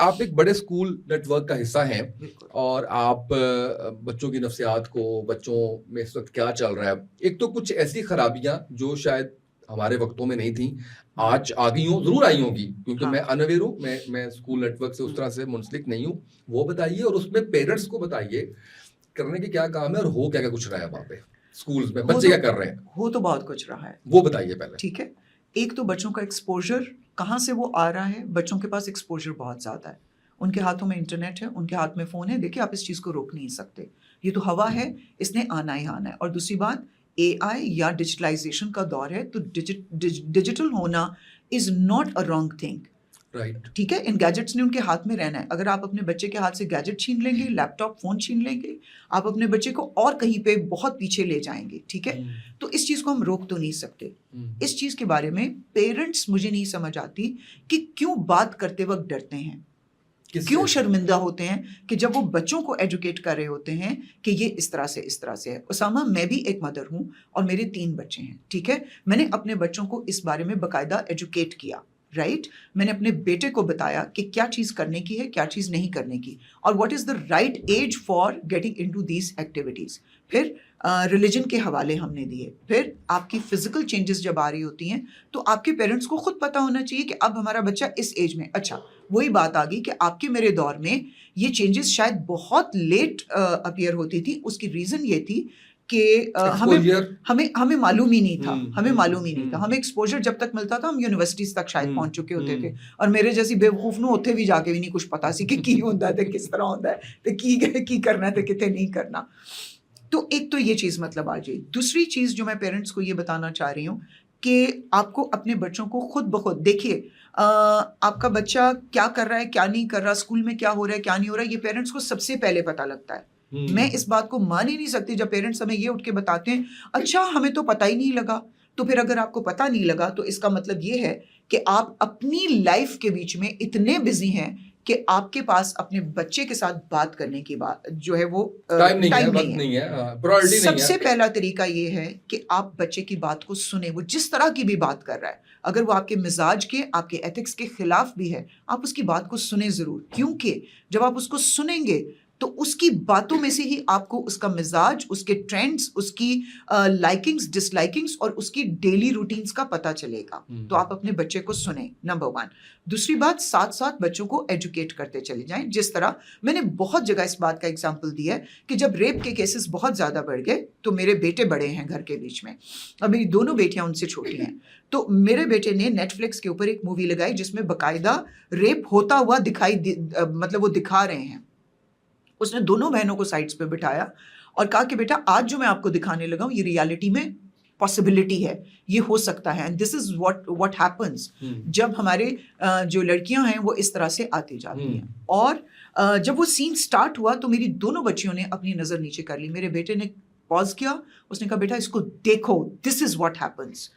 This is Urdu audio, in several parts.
آپ ایک بڑے اسکول نیٹ ورک کا حصہ ہیں اور آپ بچوں کی نفسیات کو، بچوں میں اس وقت کیا چل رہا ہے، ایک تو کچھ ایسی خرابیاں جو شاید ہمارے وقتوں میں نہیں تھیں، آج آ گئی ہوں، ضرور آئی ہوں گی، کیونکہ میں انویئر ہوں، میں اسکول نیٹ ورک سے اس طرح سے منسلک نہیں ہوں. وہ بتائیے، اور اس میں پیرنٹس کو بتائیے کرنے کے کیا کام ہے اور ہو کیا کچھ رہا ہے وہاں پہ اسکولز میں، بچے کیا کر رہے ہیں. ہو تو بہت کچھ رہا ہے، وہ بتائیے پہلے. ٹھیک ہے. ایک تو بچوں کا ایکسپوجر کہاں سے وہ آ رہا ہے. بچوں کے پاس ایکسپوجر بہت زیادہ ہے، ان کے ہاتھوں میں انٹرنیٹ ہے، ان کے ہاتھ میں فون ہے. دیکھیے آپ اس چیز کو روک نہیں سکتے، یہ تو ہوا ہے، اس نے آنا ہی آنا ہے. اور دوسری بات، اے آئی یا ڈیجیٹلائزیشن کا دور ہے، تو ڈیجیٹل ہونا is not a wrong thing. Right, ٹھیک ہے. ان گیجٹس نے ان کے ہاتھ میں رہنا ہے. اگر آپ اپنے بچے کے ہاتھ سے گیجٹ چھین لیں گے، لیپ ٹاپ، فون چھین لیں گے، آپ اپنے بچے کو اور کہیں پہ بہت پیچھے لے جائیں گے. ٹھیک ہے. تو اس چیز کو ہم روک تو نہیں سکتے. اس چیز کے بارے میں پیرنٹس مجھے نہیں سمجھ آتی کہ کیوں بات کرتے وقت ڈرتے ہیں، کیوں شرمندہ ہوتے ہیں کہ جب وہ بچوں کو ایجوکیٹ کر رہے ہوتے ہیں کہ یہ اس طرح سے ہے. اسامہ، میں بھی ایک مدر ہوں اور میرے 3 بچے ہیں. ٹھیک ہے. میں نے اپنے بچوں کو اس بارے میں باقاعدہ ایجوکیٹ کیا. رائٹ. میں نے اپنے بیٹے کو بتایا کہ کیا چیز کرنے کی ہے، کیا چیز نہیں کرنے کی، اور what is the right age for getting into these activities. پھر ریلیجن کے حوالے ہم نے دیے. پھر آپ کی فزیکل چینجز جب آ رہی ہوتی ہیں تو آپ کے پیرنٹس کو خود پتا ہونا چاہیے کہ اب ہمارا بچہ اس ایج میں. اچھا، وہی بات آ گئی کہ آپ کے میرے دور میں یہ چینجز شاید بہت لیٹ اپیئر ہوتی تھی. اس کی ریزن یہ تھی کہ ہمیں معلوم ہی نہیں تھا. ہمیں ایکسپوجر جب تک ملتا تھا ہم یونیورسٹیز تک شاید پہنچ چکے ہوتے تھے، اور میرے جیسی بیوقوف نو اتنے بھی جا کے بھی نہیں کچھ پتا سی کہ کی ہوتا ہے، کس طرح ہوتا ہے، کی کرنا ہے، کتنے نہیں کرنا. تو ایک تو یہ چیز مطلب آ جائے. دوسری چیز جو میں پیرنٹس کو یہ بتانا چاہ رہی ہوں کہ آپ کو اپنے بچوں کو خود بخود دیکھیے آپ کا بچہ کیا کر رہا ہے، کیا نہیں کر رہا، اسکول میں کیا ہو رہا ہے، کیا نہیں ہو رہا ہے، یہ پیرنٹس کو سب سے پہلے پتا لگتا ہے. میں اس بات کو مان ہی نہیں سکتی جب پیرنٹس ہمیں یہ اٹھ کے بتاتے ہیں اچھا ہمیں تو پتہ ہی نہیں لگا. تو پھر اگر آپ کو پتہ نہیں لگا تو اس کا مطلب یہ ہے کہ آپ اپنی لائف کے بیچ میں اتنے بزی ہیں کہ آپ کے پاس اپنے بچے کے ساتھ بات کرنے کی بات جو ہے وہ ٹائم نہیں ہے. سب سے پہلا طریقہ یہ ہے کہ آپ بچے کی بات کو سنیں. وہ جس طرح کی بھی بات کر رہا ہے، اگر وہ آپ کے مزاج کے، آپ کے ایتھکس کے خلاف بھی ہے، آپ اس کی بات کو سنیں ضرور. کیونکہ جب آپ اس کو سنیں گے تو اس کی باتوں میں سے ہی آپ کو اس کا مزاج، اس کے ٹرینڈز، اس کی لائکنگز، ڈس لائکنگز اور اس کی ڈیلی روٹینز کا پتہ چلے گا. تو آپ اپنے بچے کو سنیں، نمبر 1. دوسری بات، ساتھ ساتھ بچوں کو ایجوکیٹ کرتے چلے جائیں. جس طرح میں نے بہت جگہ اس بات کا ایگزامپل دیا ہے کہ جب ریپ کے کیسز بہت زیادہ بڑھ گئے تو میرے بیٹے بڑے ہیں گھر کے بیچ میں، اور میری دونوں بیٹیاں ان سے چھوٹی ہیں. تو میرے بیٹے نے نیٹ فلکس کے اوپر ایک مووی لگائی جس میں باقاعدہ ریپ ہوتا ہوا مطلب وہ دکھا رہے ہیں. اس نے دونوں بہنوں کو سائڈس پہ بٹھایا اور کہا کہ بیٹا آج جو میں آپ کو دکھانے لگا ہوں یہ ریالٹی میں پاسبلٹی ہے، یہ ہو سکتا ہے. And this is what happens جب ہمارے جو لڑکیاں ہیں وہ اس طرح سے آتی جاتی ہیں. اور جب وہ سین سٹارٹ ہوا تو میری دونوں بچیوں نے اپنی نظر نیچے کر لی. میرے بیٹے نے پاز کیا، اس نے کہا بیٹا اس کو دیکھو، دس از واٹ ہیپنس.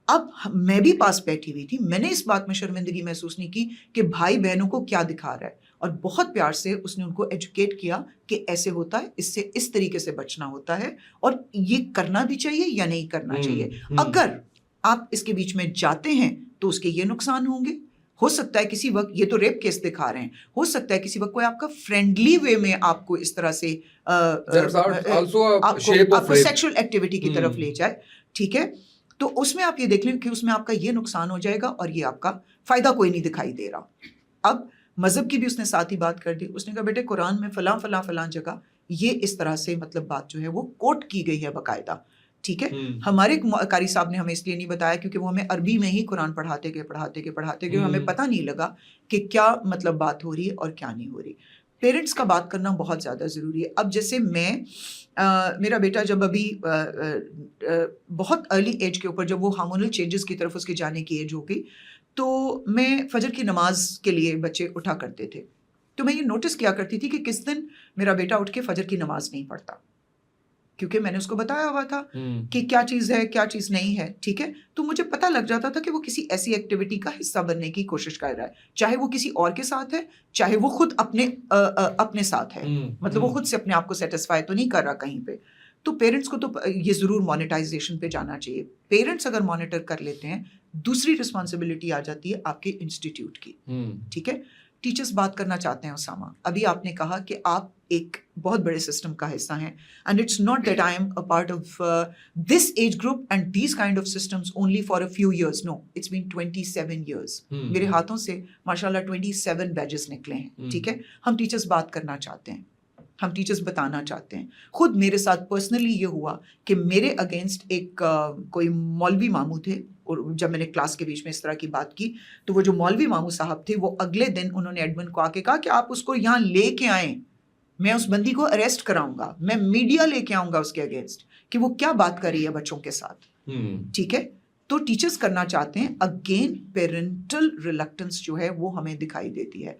اب میں بھی پاس بیٹھی ہوئی تھی، میں نے اس بات میں شرمندگی محسوس نہیں کی کہ بھائی بہنوں کو کیا دکھا رہا ہے، اور بہت پیار سے اس نے ان کو ایجوکیٹ کیا کہ ایسے ہوتا ہے، اس سے اس طریقے سے بچنا ہوتا ہے، اور یہ کرنا بھی چاہیے یا نہیں کرنا چاہیے. اگر آپ اس کے بیچ میں جاتے ہیں تو اس کے یہ نقصان ہوں گے. ہو سکتا ہے کسی وقت، یہ تو ریپ کیس دکھا رہے ہیں، ہو سکتا ہے کسی وقت کوئی آپ کا فرینڈلی وے میں آپ کو اس طرح سے آپ کو سیکشل ایکٹیویٹی کی طرف لے جائے. ٹھیک ہے. تو اس میں آپ یہ دیکھ لیں کہ اس میں آپ کا یہ نقصان ہو جائے گا اور یہ آپ کا فائدہ کوئی نہیں دکھائی دے رہا. اب مذہب کی بھی اس نے ساتھ ہی بات کر دی. اس نے کہا بیٹے قرآن میں فلاں فلاں فلاں جگہ یہ اس طرح سے مطلب بات جو ہے وہ کوٹ کی گئی ہے باقاعدہ. ٹھیک ہے. ہمارے قاری صاحب نے ہمیں اس لیے نہیں بتایا کیونکہ وہ ہمیں عربی میں ہی قرآن پڑھاتے گئے ہمیں پتہ نہیں لگا کہ کیا مطلب بات ہو رہی ہے اور کیا نہیں ہو رہی. پیرنٹس کا بات کرنا بہت زیادہ ضروری ہے. اب جیسے میرا بیٹا جب ابھی بہت ارلی ایج کے اوپر، جب وہ ہارمونل چینجز کی طرف اس کے جانے کی ایج ہو گئی، تو میں فجر کی نماز کے لیے بچے اٹھا کرتے تھے. تو میں یہ نوٹس کیا کرتی تھی کہ کس دن میرا بیٹا اٹھ کے فجر کی نماز نہیں پڑھتا، کیونکہ میں نے اس کو بتایا ہوا تھا کہ کیا چیز ہے کیا چیز نہیں ہے. ٹھیک ہے. تو مجھے پتہ لگ جاتا تھا کہ وہ کسی ایسی ایکٹیویٹی کا حصہ بننے کی کوشش کر رہا ہے، چاہے وہ کسی اور کے ساتھ ہے، چاہے وہ خود اپنے ساتھ ہے، مطلب وہ خود سے اپنے آپ کو سیٹسفائی تو نہیں کر رہا کہیں پہ. تو پیرنٹس کو تو یہ ضرور مانیٹائزیشن پہ جانا چاہیے. پیرنٹس اگر مانیٹر کر لیتے ہیں، دوسری رسپانسبلٹی آ جاتی ہے آپ کے انسٹیٹیوٹ کی. ٹھیک ہے. ٹیچرس بات کرنا چاہتے ہیں اسامہ. ابھی آپ نے کہا کہ آپ ایک بہت بڑے سسٹم کا حصہ ہیں and it's not that I am a part of this age group and these kind of systems only for a few years. No, it's been 27 years. میرے ہاتھوں سے ماشاء اللہ 27 بیجز نکلے ہیں. ٹھیک ہے, ہم ٹیچرس بات کرنا چاہتے ہیں, ہم ٹیچرس بتانا چاہتے ہیں. خود میرے ساتھ پرسنلی یہ ہوا کہ میرے اگینسٹ ایک کوئی مولوی ماموں تھے, اور جب میں نے کلاس کے بیچ میں اس طرح کی بات کی تو وہ جو مولوی ماموں صاحب تھے وہ اگلے دن انہوں نے ایڈمن کو آ کے کہا کہ آپ اس کو یہاں لے کے آئیں, میں اس بندی کو اریسٹ کراؤں گا, میں میڈیا لے کے آؤں گا اس کے اگینسٹ کہ وہ کیا بات کر رہی ہے بچوں کے ساتھ. ٹھیک ہے, تو ٹیچرس کرنا چاہتے ہیں. اگین پیرنٹل ریلکٹنس جو ہے وہ ہمیں دکھائی دیتی ہے.